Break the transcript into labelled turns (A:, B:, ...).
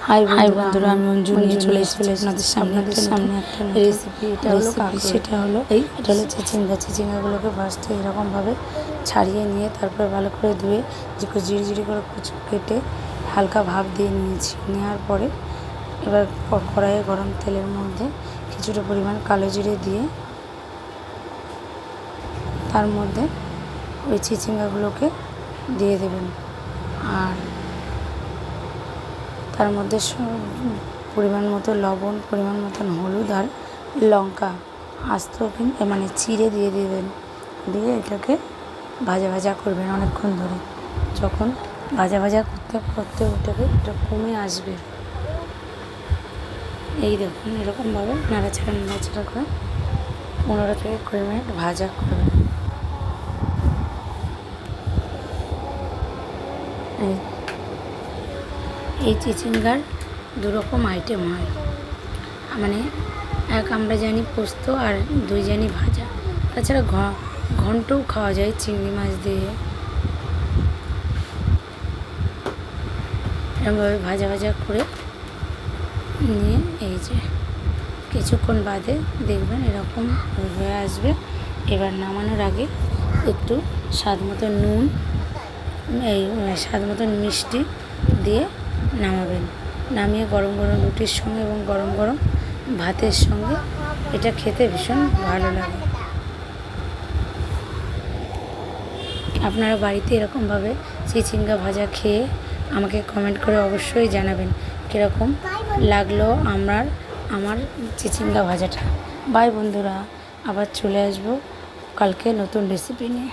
A: High বন্ধুরা, আমি মঞ্জু নিয়ে চলে এসেছি আপনাদের সামনে একটা রেসিপি। এটা হলো চিচিঙ্গাগুলোকে ফার্স্টে এরকমভাবে ছাড়িয়ে নিয়ে তারপরে ভালো করে ধুয়ে জিরি করে কেটে হালকা ভাপ দিয়ে নিয়েছি। নেওয়ার পরে এবার কড়াইয়ে গরম তেলের মধ্যে কিছুটা পরিমাণ কালো জিরে দিয়ে তার মধ্যে ওই চিচিঙ্গাগুলোকে দিয়ে দেবেন। আর তার মধ্যে পরিমাণ মতো লবণ, পরিমাণ মতন হলুদ আর লঙ্কা আস্ত মানে চিড়ে দিয়ে দেবেন। দিয়ে এটাকে ভাজা করবেন অনেকক্ষণ ধরে। যখন ভাজা করতে করতে এটা কমে আসবে, এই দেখুন এরকমভাবে নাড়াচাড়া করে 15 থেকে 20 মিনিট ভাজা করবেন। এই চিচিঙ্গার দুরকম আইটেম হয়, মানে এক আমরা জানি পোস্ত আর দুই জানি ভাজা। তাছাড়া ঘন্টও খাওয়া যায় চিংড়ি মাছ দিয়ে। এরকমভাবে ভাজা করে নিয়ে এই যে কিছুক্ষণ বাদে দেখবেন এরকম হয়ে আসবে। এবার নামানোর আগে একটু স্বাদ মতো নুন, স্বাদ মতন মিষ্টি দিয়ে নামাবেন। নামিয়ে গরম রুটির সঙ্গে এবং গরম ভাতের সঙ্গে এটা খেতে ভীষণ ভালো লাগে। আপনারা বাড়িতে এরকমভাবে চিচিঙ্গা ভাজা খেয়ে আমাকে কমেন্ট করে অবশ্যই জানাবেন কীরকম লাগলো আমার চিচিঙ্গা ভাজাটা। বাই বন্ধুরা, আবার চলে আসবো কালকে নতুন রেসিপি নিয়ে।